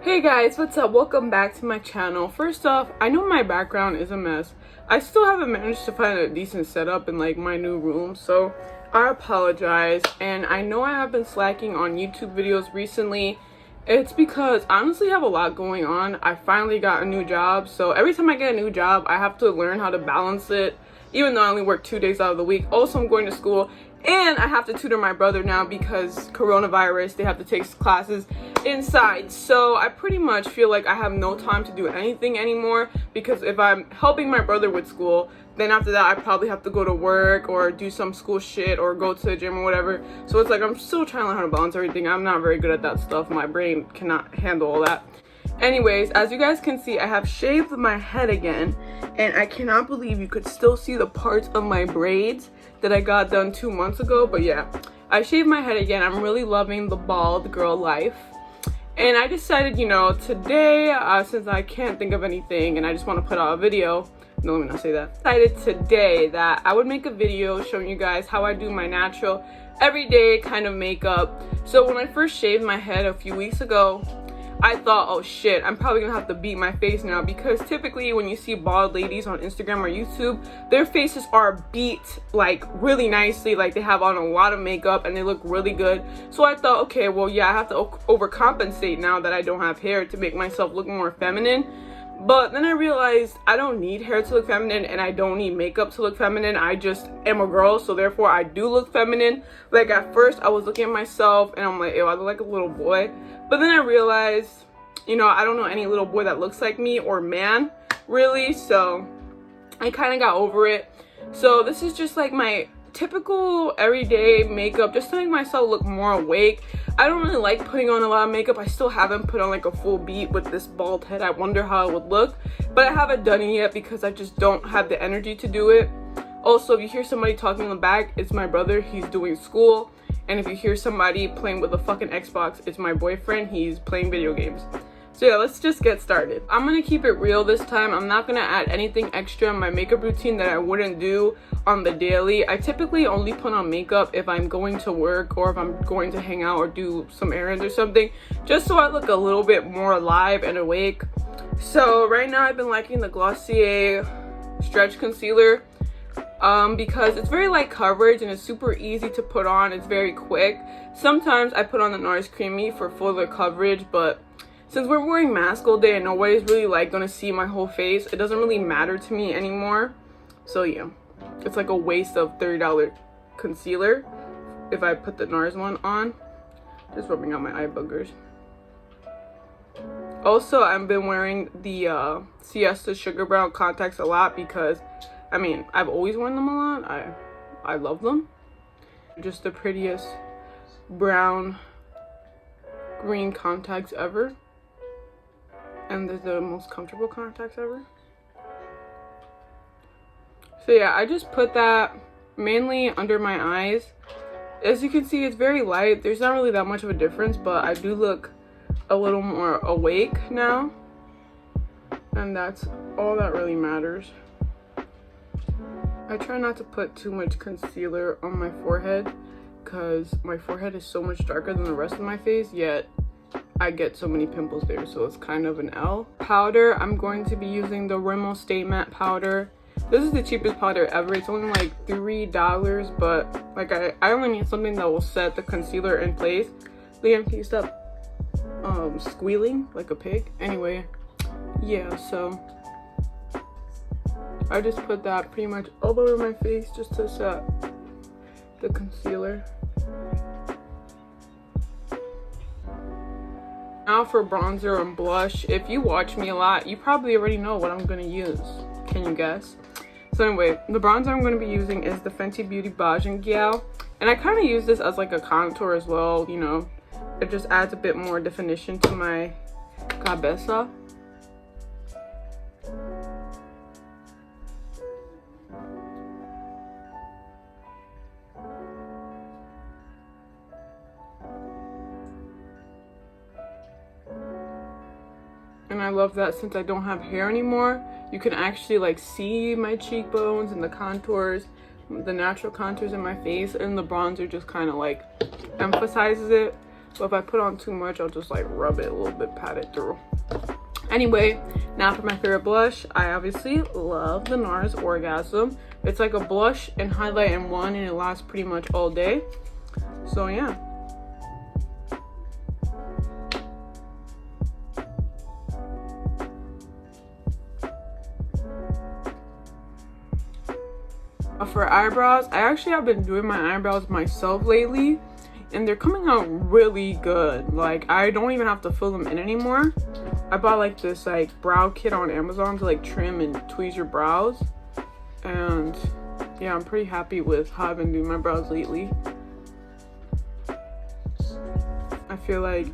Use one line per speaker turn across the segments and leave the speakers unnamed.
Hey guys, what's up? Welcome back to my channel. First off, I know my background is a mess. I still haven't managed to find a decent setup in like my new room, so I apologize. And I know I have been slacking on YouTube videos recently. It's because I honestly have a lot going on. I finally got a new job, so every time I get a new job, I have to learn how to balance it, even though I only work 2 days out of the week. Also, I'm going to school, and I have to tutor my brother now because coronavirus, they have to take classes inside. So I pretty much feel like I have no time to do anything anymore, because if I'm helping my brother with school, then after that I probably have to go to work or do some school shit or go to the gym or whatever. So it's like I'm still trying to learn how to balance everything. I'm not very good at that stuff. My brain cannot handle all that. Anyways, as you guys can see, I have shaved my head again, and I cannot believe you could still see the parts of my braids that I got done 2 months ago. But yeah, I shaved my head again. I'm really loving the bald girl life. And I decided, you know, today, since I can't think of anything and I just want to put out a video, no, let me not say that. I decided today that I would make a video showing you guys how I do my natural, everyday kind of makeup. So when I first shaved my head a few weeks ago, I thought, oh shit, I'm probably gonna have to beat my face now, because typically when you see bald ladies on Instagram or YouTube, their faces are beat like really nicely, like they have on a lot of makeup and they look really good. So I thought, okay, well yeah, I have to overcompensate now that I don't have hair to make myself look more feminine. But then I realized I don't need hair to look feminine, and I don't need makeup to look feminine. I just am a girl, so therefore I do look feminine. Like at first I was looking at myself and I'm like, ew, I look like a little boy. But then I realized, you know, I don't know any little boy that looks like me, or man, really. So I kind of got over it. So this is just like my typical everyday makeup, just to make myself look more awake. I don't really like putting on a lot of makeup. I still haven't put on like a full beat with this bald head. I wonder how it would look, but I haven't done it yet because I just don't have the energy to do it. Also, if you hear somebody talking in the back, it's my brother. He's doing school. And if you hear somebody playing with a fucking Xbox, it's my boyfriend. He's playing video games. So yeah, let's just get started. I'm gonna keep it real this time. I'm not gonna add anything extra in my makeup routine that I wouldn't do on the daily. I typically only put on makeup if I'm going to work or if I'm going to hang out or do some errands or something, just so I look a little bit more alive and awake. So right now I've been liking the Glossier Stretch Concealer because it's very light coverage and it's super easy to put on. It's very quick. Sometimes I put on the NARS Creamy for fuller coverage, but since we're wearing masks all day and nobody's really like gonna see my whole face, it doesn't really matter to me anymore. So yeah, it's like a waste of $30 concealer if I put the NARS one on. Just rubbing out my eye boogers. Also, I've been wearing the Siesta Sugar Brown contacts a lot because, I mean, I've always worn them a lot. I love them. Just the prettiest brown green contacts ever. And they're the most comfortable contacts ever. So yeah, I just put that mainly under my eyes. As you can see, it's very light. There's not really that much of a difference, but I do look a little more awake now. And that's all that really matters. I try not to put too much concealer on my forehead because my forehead is so much darker than the rest of my face, yet I get so many pimples there, so it's kind of an L. Powder, I'm going to be using the Rimmel Stay Matte powder. This is the cheapest powder ever. It's only like $3, but like I only need something that will set the concealer in place. Liam, can you stop squealing like a pig? Anyway, yeah, so I just put that pretty much all over my face just to set the concealer. Now for bronzer and blush. If you watch me a lot, you probably already know what I'm gonna use. Can you guess? So anyway, the bronzer I'm gonna be using is the Fenty Beauty Beige and Gyal, and I kind of use this as like a contour as well. You know, it just adds a bit more definition to my cabeza. And I love that since I don't have hair anymore, you can actually like see my cheekbones and the contours, the natural contours in my face, and the bronzer just kind of like emphasizes it. but if I put on too much, I'll just like rub it a little bit, pat it through. Anyway, now for my favorite blush. I obviously love the NARS Orgasm. It's like a blush and highlight in one, and it lasts pretty much all day. So yeah. For eyebrows, I actually have been doing my eyebrows myself lately, and they're coming out really good. Like, I don't even have to fill them in anymore. I bought like this like brow kit on Amazon to like trim and tweeze your brows, and yeah, I'm pretty happy with how I've been doing my brows lately. I feel like,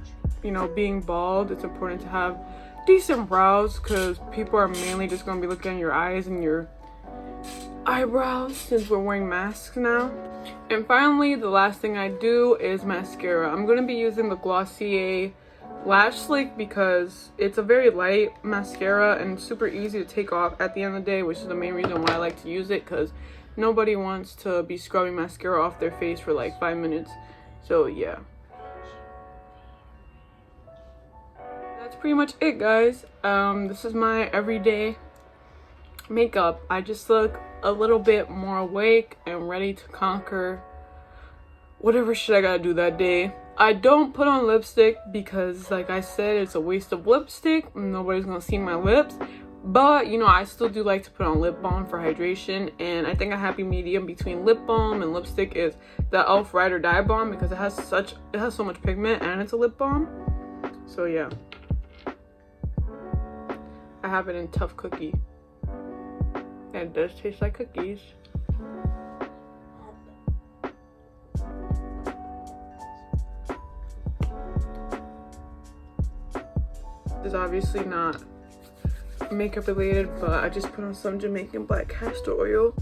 you know, being bald, it's important to have decent brows because people are mainly just going to be looking at your eyes and your eyebrows since we're wearing masks now. And finally, the last thing I do is mascara. I'm going to be using the Glossier Lash Slick because it's a very light mascara and super easy to take off at the end of the day, which is the main reason why I like to use it, because nobody wants to be scrubbing mascara off their face for like 5 minutes. So yeah, that's pretty much it, guys. This is my everyday makeup. I just look a little bit more awake and ready to conquer whatever shit I gotta do that day. I don't put on lipstick because, like I said, it's a waste of lipstick. Nobody's gonna see my lips. But, you know, I still do like to put on lip balm for hydration. And I think a happy medium between lip balm and lipstick is the e.l.f. Ride or Die Balm, because it has so much pigment and it's a lip balm. So yeah, I have it in Tough Cookie. And it does taste like cookies. This is obviously not makeup related, but I just put on some Jamaican black castor oil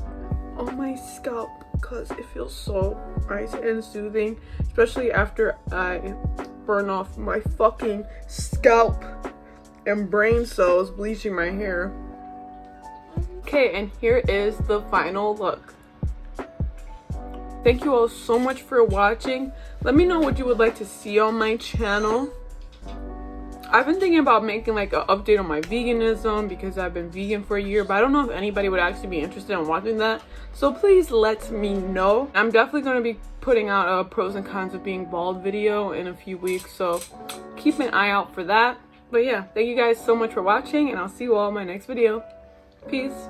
on my scalp because it feels so nice and soothing, especially after I burn off my fucking scalp and brain cells bleaching my hair. Okay, and here is the final look. Thank you all so much for watching. Let me know what you would like to see on my channel. I've been thinking about making like an update on my veganism because I've been vegan for a year, but I don't know if anybody would actually be interested in watching that. So please let me know. I'm definitely going to be putting out a pros and cons of being bald video in a few weeks, so keep an eye out for that. But yeah, thank you guys so much for watching, and I'll see you all in my next video. Peace.